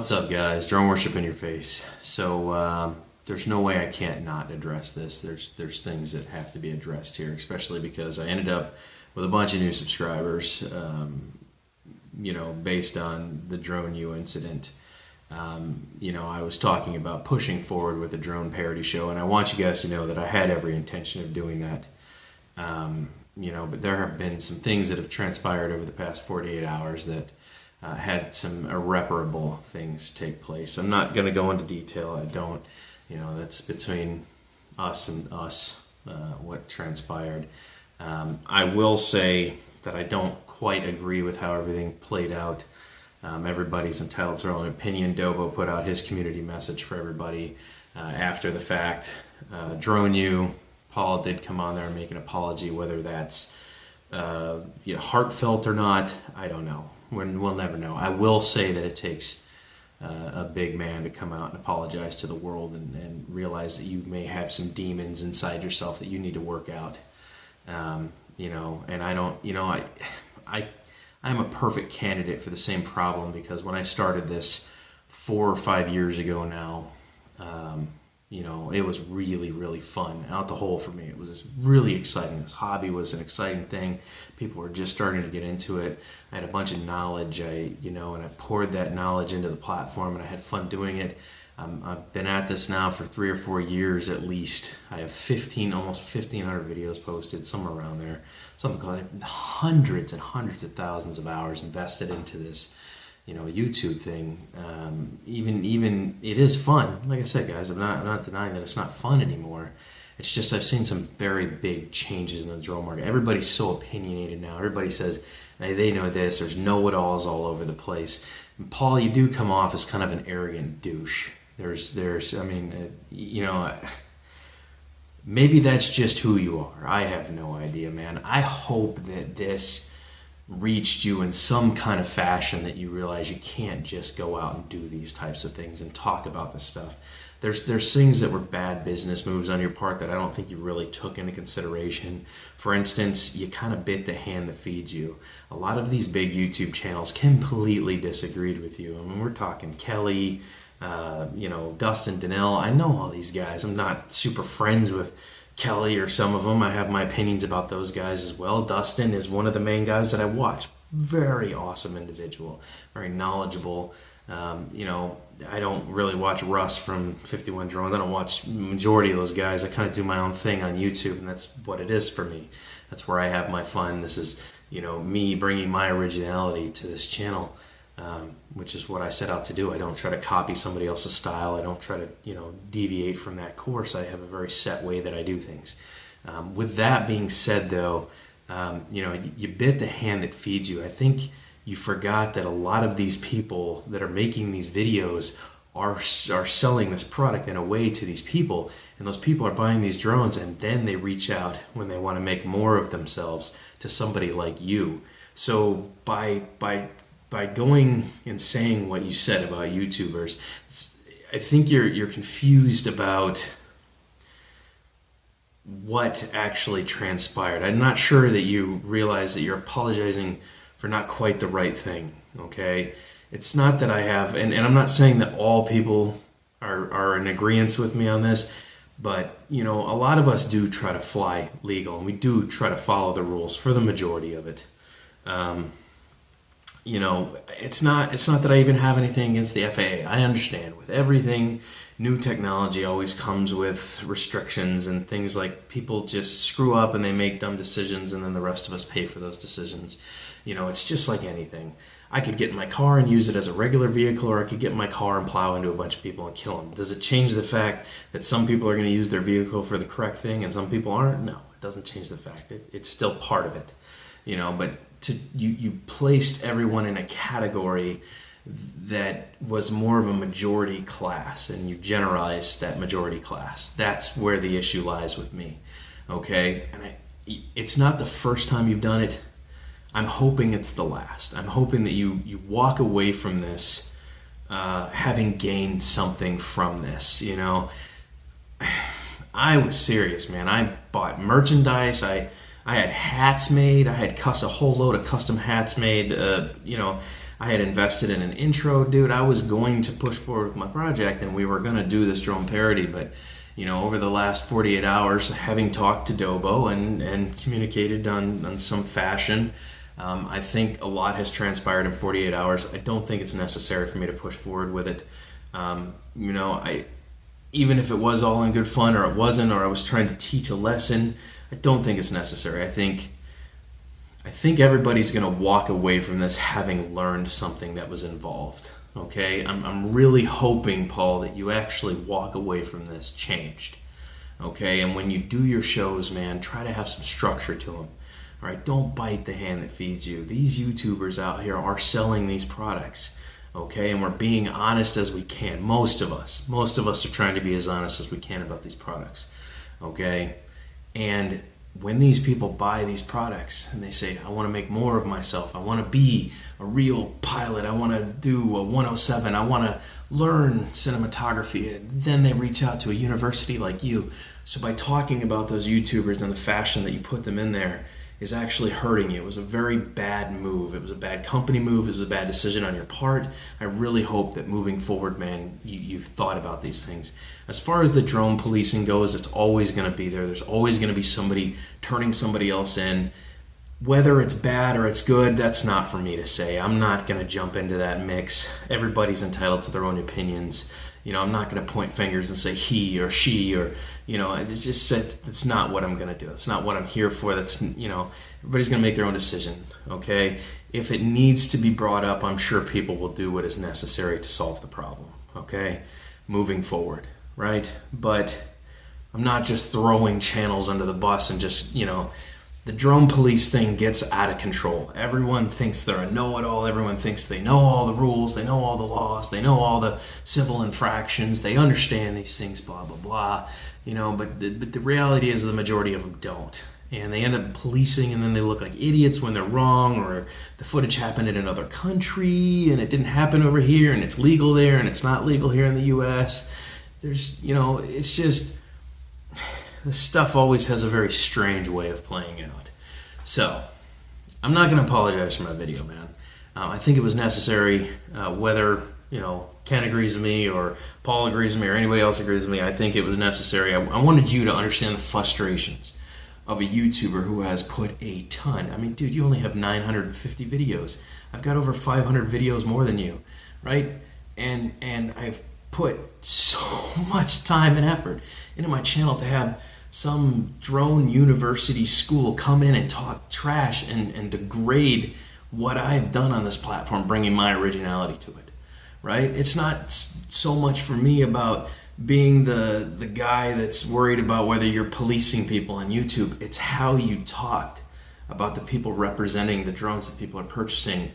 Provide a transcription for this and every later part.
What's up, guys? Drone worship in your face. So there's no way I can't not address this. There's things that have to be addressed here, especially because I ended up with a bunch of new subscribers, based on the DroneU incident. I was talking about pushing forward with a drone parody show, and I want you guys to know that I had every intention of doing that. But there have been some things that have transpired over the past 48 hours that had some irreparable things take place. I'm not going to go into detail. I don't. That's between us and us, what transpired. I will say that I don't quite agree with how everything played out. Everybody's entitled to their own opinion. Dobo put out his community message for everybody after the fact. DroneU, Paul did come on there and make an apology. Whether that's heartfelt or not, I don't know. We'll never know. I will say that it takes a big man to come out and apologize to the world and realize that you may have some demons inside yourself that you need to work out. And I don't, I'm a perfect candidate for the same problem, because when I started this 4 or 5 years ago now, it was really, really fun. Out the hole for me. It was really exciting. This hobby was an exciting thing. People were just starting to get into it. I had a bunch of knowledge, and I poured that knowledge into the platform, and I had fun doing it. I've been at this now for 3 or 4 years at least. I have almost 1,500 videos posted, somewhere around there. Something like hundreds and hundreds of thousands of hours invested into this, YouTube thing. Even it is fun. Like I said, guys, I'm not denying that it's not fun anymore. It's just I've seen some very big changes in the drone market. Everybody's so opinionated now. Everybody says they know this. There's know-it-alls all over the place. And Paul, you do come off as kind of an arrogant douche. Maybe that's just who you are. I have no idea, man. I hope that this reached you in some kind of fashion, that you realize you can't just go out and do these types of things and talk about this stuff. There's things that were bad business moves on your part that I don't think you really took into consideration. For instance, you kind of bit the hand that feeds you. A lot of these big YouTube channels completely disagreed with you. I mean, we're talking Kelly, Dustin Donnell. I know all these guys. I'm not super friends with Kelly or some of them. I have my opinions about those guys as well. Dustin is one of the main guys that I watch. Very awesome individual, very knowledgeable. I don't really watch Russ from 51 Drones. I don't watch the majority of those guys. I kind of do my own thing on YouTube, and that's what it is for me. That's where I have my fun. This is, me bringing my originality to this channel, which is what I set out to do. I don't try to copy somebody else's style. I don't try to, deviate from that course. I have a very set way that I do things. With that being said, though, you bit the hand that feeds you. I think you forgot that a lot of these people that are making these videos are selling this product in a way to these people, and those people are buying these drones, and then they reach out when they want to make more of themselves to somebody like you. So by going and saying what you said about YouTubers, I think you're confused about what actually transpired. I'm not sure that you realize that you're apologizing for not quite the right thing, okay? It's not that I have, and I'm not saying that all people are in agreement with me on this, but, a lot of us do try to fly legal, and we do try to follow the rules for the majority of it. It's not that I even have anything against the FAA. I understand with everything, new technology always comes with restrictions and things, like people just screw up and they make dumb decisions, and then the rest of us pay for those decisions. It's just like anything. I could get in my car and use it as a regular vehicle, or I could get in my car and plow into a bunch of people and kill them. Does it change the fact that some people are going to use their vehicle for the correct thing and some people aren't? No, it doesn't change the fact. It's still part of it. But you placed everyone in a category that was more of a majority class, and you generalized that majority class. That's where the issue lies with me, okay? And it's not the first time you've done it. I'm hoping it's the last. I'm hoping that you walk away from this having gained something from this. I was serious, man. I bought merchandise. I had hats made. I had a whole load of custom hats made. I had invested in an intro, dude. I was going to push forward with my project, and we were going to do this drone parody, but over the last 48 hours, having talked to Dobo and communicated on some fashion, I think a lot has transpired in 48 hours. I don't think it's necessary for me to push forward with it. Even if it was all in good fun, or it wasn't, or I was trying to teach a lesson, I don't think it's necessary. I think everybody's going to walk away from this having learned something that was involved. Okay, I'm really hoping, Paul, that you actually walk away from this changed. Okay, and when you do your shows, man, try to have some structure to them. All right, don't bite the hand that feeds you. These YouTubers out here are selling these products. Okay, and we're being honest as we can. Most of us are trying to be as honest as we can about these products. Okay, and when these people buy these products and they say, I want to make more of myself, I want to be a real pilot, I want to do a 107, I want to learn cinematography, then they reach out to a university like you. So by talking about those YouTubers and the fashion that you put them in there is actually hurting you. It was a very bad move. It was a bad company move. It was a bad decision on your part. I really hope that moving forward, man, you've thought about these things. As far as the drone policing goes, it's always going to be there. There's always going to be somebody turning somebody else in. Whether it's bad or it's good, that's not for me to say. I'm not going to jump into that mix. Everybody's entitled to their own opinions. I'm not going to point fingers and say he or she or, it's just that's not what I'm going to do. It's not what I'm here for. That's, everybody's going to make their own decision, okay? If it needs to be brought up, I'm sure people will do what is necessary to solve the problem, okay? Moving forward, right? But I'm not just throwing channels under the bus and just, the drone police thing gets out of control. Everyone thinks they're a know-it-all. Everyone thinks they know all the rules, they know all the laws, they know all the civil infractions, they understand these things, blah, blah, blah. But the reality is the majority of them don't. And they end up policing, and then they look like idiots when they're wrong, or the footage happened in another country, and it didn't happen over here, and it's legal there, and it's not legal here in the U.S. There's, it's just... This stuff always has a very strange way of playing out. So, I'm not going to apologize for my video, man. I think it was necessary, whether, Ken agrees with me, or Paul agrees with me, or anybody else agrees with me. I think it was necessary. I wanted you to understand the frustrations of a YouTuber who has put a ton. I mean, dude, you only have 950 videos. I've got over 500 videos more than you, right? And I've put so much time and effort into my channel to have some drone university school come in and talk trash and degrade what I've done on this platform, bringing my originality to it, right? It's not so much for me about being the guy that's worried about whether you're policing people on YouTube. It's how you talked about the people representing the drones that people are purchasing,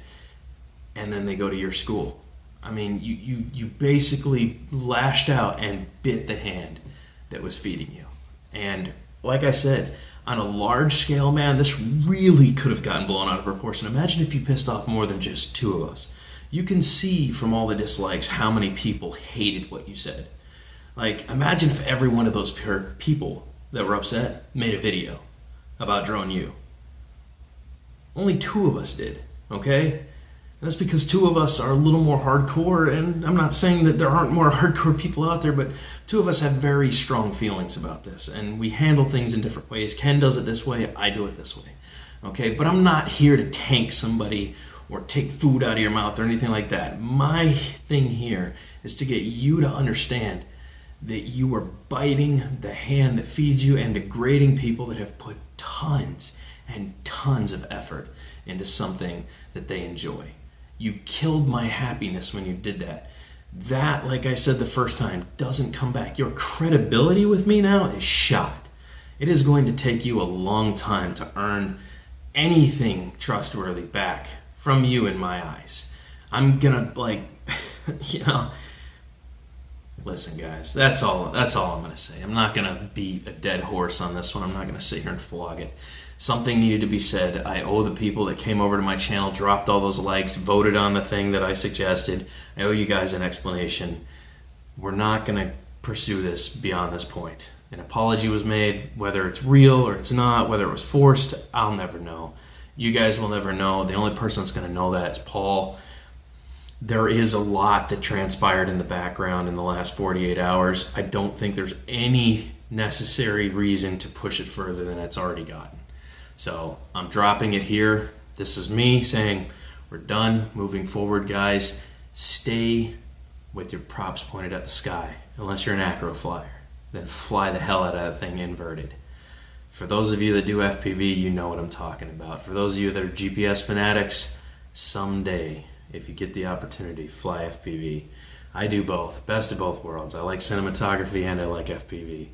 and then they go to your school. I mean, you basically lashed out and bit the hand that was feeding you. And like I said, on a large scale, man, this really could have gotten blown out of proportion. Imagine if you pissed off more than just two of us. You can see from all the dislikes how many people hated what you said. Like, imagine if every one of those people that were upset made a video about Drone U. Only two of us did, okay? And that's because two of us are a little more hardcore, and I'm not saying that there aren't more hardcore people out there, but two of us have very strong feelings about this, and we handle things in different ways. Ken does it this way, I do it this way, okay? But I'm not here to tank somebody or take food out of your mouth or anything like that. My thing here is to get you to understand that you are biting the hand that feeds you and degrading people that have put tons and tons of effort into something that they enjoy. You killed my happiness when you did that. That, like I said the first time, doesn't come back. Your credibility with me now is shot. It is going to take you a long time to earn anything trustworthy back from you in my eyes. I'm gonna, listen, guys, that's all I'm gonna say. I'm not gonna beat a dead horse on this one. I'm not gonna sit here and flog it. Something needed to be said. I owe the people that came over to my channel, dropped all those likes, voted on the thing that I suggested. I owe you guys an explanation. We're not going to pursue this beyond this point. An apology was made. Whether it's real or it's not, whether it was forced, I'll never know. You guys will never know. The only person that's going to know that is Paul. there is a lot that transpired in the background in the last 48 hours. I don't think there's any necessary reason to push it further than it's already gotten. So I'm dropping it here. This is me saying we're done. Moving forward, guys, stay with your props pointed at the sky. Unless you're an acro flyer, then fly the hell out of that thing inverted. For those of you that do FPV, you know what I'm talking about. For those of you that are GPS fanatics, someday, if you get the opportunity, fly FPV. I do both. Best of both worlds. I like cinematography and I like FPV.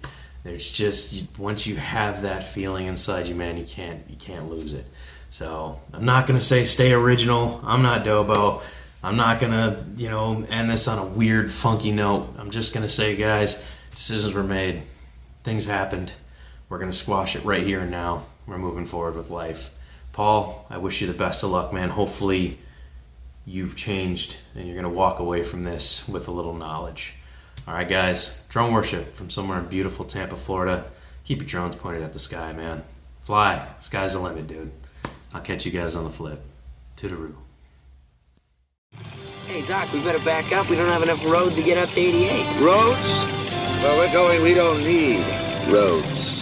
There's just, once you have that feeling inside you, man, you can't lose it. So I'm not going to say stay original. I'm not Dobo. I'm not going to, end this on a weird, funky note. I'm just going to say, guys, decisions were made. Things happened. We're going to squash it right here and now. We're moving forward with life. Paul, I wish you the best of luck, man. Hopefully you've changed and you're going to walk away from this with a little knowledge. All right, guys, drone worship from somewhere in beautiful Tampa, Florida. Keep your drones pointed at the sky, man. Fly. Sky's the limit, dude. I'll catch you guys on the flip. Toodaloo. Hey, Doc, we better back up. We don't have enough road to get up to 88. Roads? Where we're going, we don't need roads.